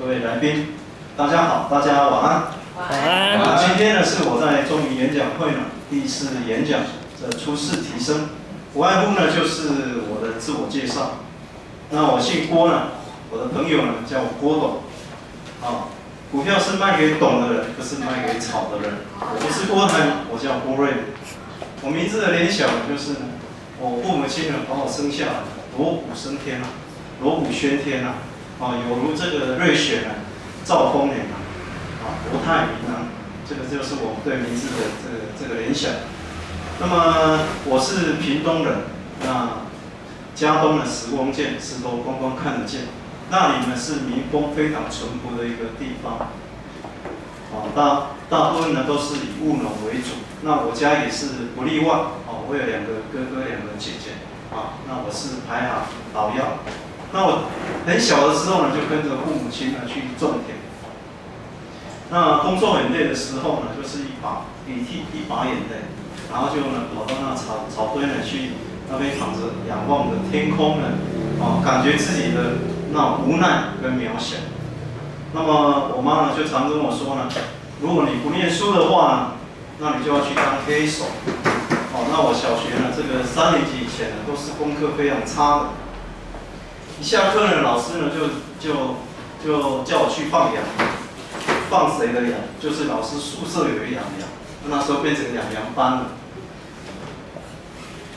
各位来宾，大家好，大家晚安。晚安。今天呢是我在中营演讲会呢第一次演讲的初试提升，不外乎呢就是我的自我介绍。那我姓郭呢，我的朋友呢叫我郭董。股票是卖给懂的人，不是卖给炒的人。我不是郭台，我叫郭瑞。我名字的联想就是呢，我父母亲呢把我生下来，锣鼓升天啊，锣鼓喧天啊，有如这个瑞雪呢，兆丰年国泰民安，这个就是我对名字的这个联想。那么我是屏东人，那嘉东的石光见，石头光光看得见。那里呢是民风非常淳朴的一个地方，大部分呢都是以务农为主。那我家也是不例外，我有2个哥哥，2个姐姐，那我是排行老幺。那我很小的时候呢，就跟着父母亲呢去种田。那工作很累的时候呢，就是一把鼻涕一把眼泪，然后就呢跑到那草堆呢去那边躺着，仰望着天空呢，感觉自己的那种无奈跟渺小。那么我妈呢就常跟我说呢，如果你不念书的话呢，那你就要去当黑手。那我小学呢这个3年级以前呢都是功课非常差的。一下课呢，老师呢就叫我去放羊。放谁的羊？就是老师宿舍有一养羊，那时候变成养羊班了。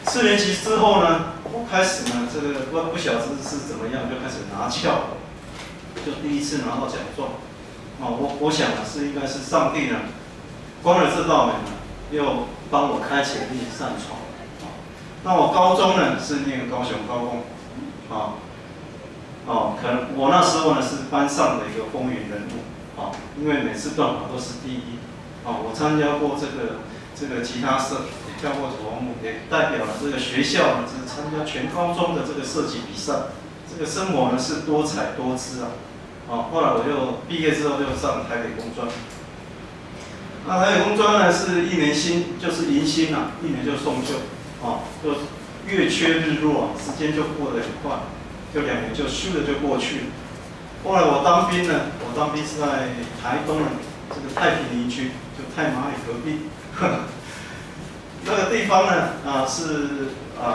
4年级之后呢，我开始呢，这个不晓得是怎么样，就开始拿翘，就第一次拿到奖状。我想呢是应该是上帝呢，关了这道门呢，又帮我开启了另一扇窗。那我高中呢是念高雄高工，可能我那时候呢是班上的一个风云人物。因为每次段考都是第一，我参加过这个吉他社，也跳过舞舞，也代表了这个学校呢，是参加全高中的这个设计比赛。这个生活呢是多彩多姿啊。后来我就毕业之后就上台北工专。那台北工专呢是1年薪，就是迎新啊，1年就送旧，就月缺日落，时间就过得很快，就2年就咻的就过去了。后来我当兵呢，我当兵是在台东的这个太平营区，就太麻里隔壁。那个地方呢，是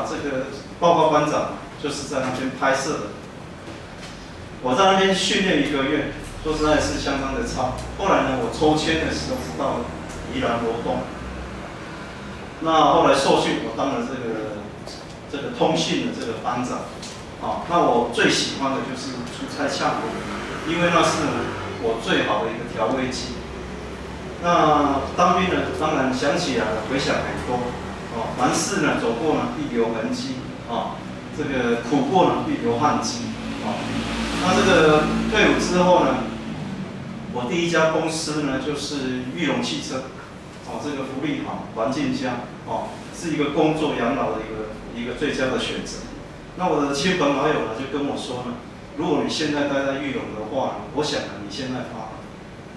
这个报告班长就是在那边拍摄的。我在那边训练1个月，说实在是相当的差。后来呢，我抽签的时候是到宜兰罗东。那后来受训，我当了这个通信的这个班长。那我最喜欢的就是出差呛锅，因为那是我最好的一个调味剂。那当兵呢，当然想起来了，回想很多。凡事呢走过呢必留痕迹，这个苦过呢必留汗迹。那这个退伍之后呢，我第一家公司呢就是裕隆汽车，这个福利好，环境佳，是一个工作养老的一个最佳的选择。那我的亲朋好友呢就跟我说呢，如果你现在待在裕隆的话呢，我想呢你现在发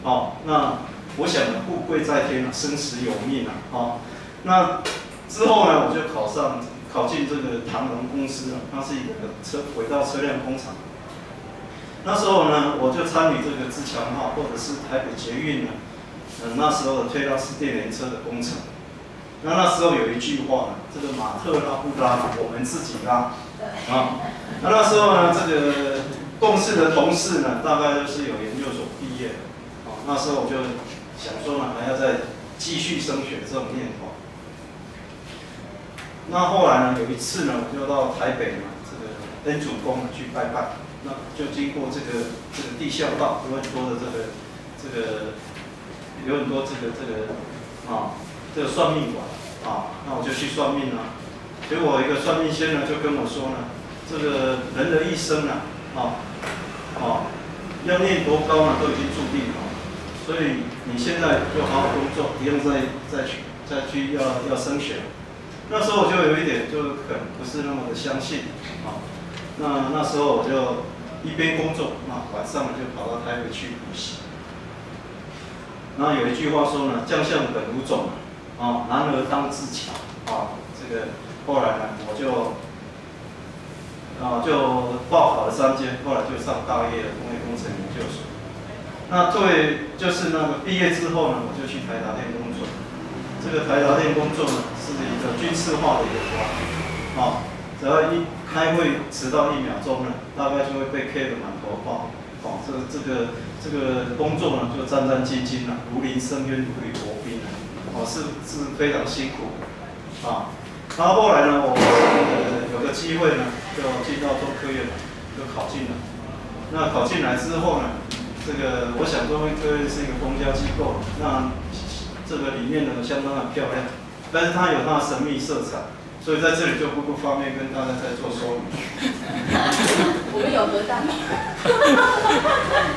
了，那我想呢富贵在天生死有命那之后呢，我就考进这个唐龙公司它是一个轨道车辆工厂。那时候呢，我就参与这个自强号或者是台北捷运呢，那时候的推拉式电联车的工程。那时候有一句话呢，这个马特拉不拉，我们自己拉。那时候呢，这个共事的同事呢，大概都是有研究所毕业的。那时候我就想说呢，还要再继续升学这种念头。那后来呢，有一次呢，我就到台北呢，这个恩主公去拜拜。那就经过这个地下道，有很多的有很多这个算命馆那我就去算命了。结果一个算命先生就跟我说呢，这个人的一生要念多高呢，都已经注定了。所以你现在就好好工作，不用再去要升学。那时候我就有一点就可能不是那么的相信那时候我就一边工作，晚上就跑到台北去补习。那有一句话说呢，将相本无种男儿当自强这个后来呢，我就报考了3间，后来就上大业的工业工程研究所。那就是那个毕业之后呢，我就去台达电工作。这个台达电工作呢，是一个军事化的一个官，只要一开会迟到1秒钟呢，大概就会被 K 得满头包。这个工作呢，就战战兢兢如临深渊，如履薄冰是非常辛苦的然后后来呢，我有个机会呢，就进到中科院，就考进了。那考进来之后呢，我想中科院是一个公家机构，那这个里面呢相当的漂亮，但是它有它的神秘色彩，所以在这里就不方便跟大家再做说明。我们有核弹。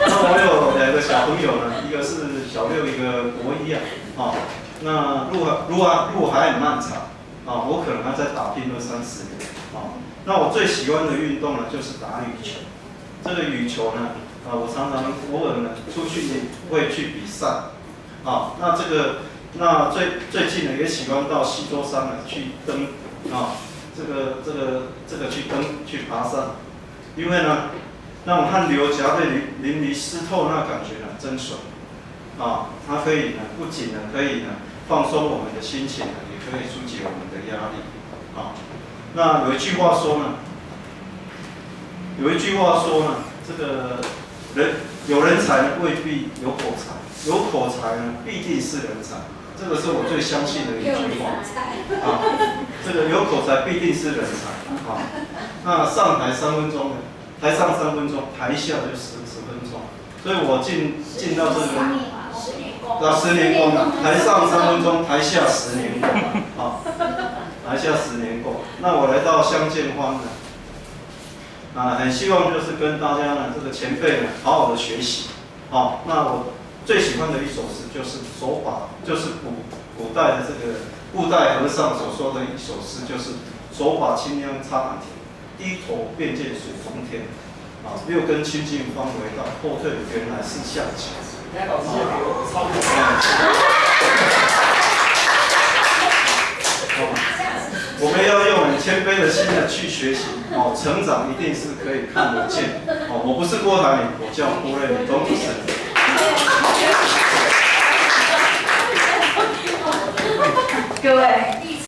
那我有2个小朋友呢，一个是小6，一个国1那路还很漫长我可能还在打拼20-30年那我最喜欢的运动呢，就是打羽球。这个羽球呢，我常常偶尔呢出去会去比赛那最近呢也喜欢到西周山呢去登去爬山，因为呢那种汗流浃背、淋漓湿透那感觉呢真爽它可以呢不仅呢可以呢放松我们的心情也可以疏解我们的压力那有一句话说呢，这个有人才呢未必有口才，有口才呢必定是人才。这个是我最相信的一句话这个有口才必定是人才那上台3分钟呢，台上3分钟，台下就10分钟。所以我进到这个10年功台上3分钟，台下10年功台下10年功。那我来到相见欢呢，很希望就是跟大家呢这个前辈呢好好的学习那我最喜欢的一首诗就是手法，就是古代的这个布袋和尚所说的一首诗，就是手把青秧插满田，低头便见水中天。6根清净方为道，后退原来是向前。我们要用很谦卑的心呢去学习成长一定是可以看得见我不是郭台铭，我叫郭瑞铭，董主持人。各位。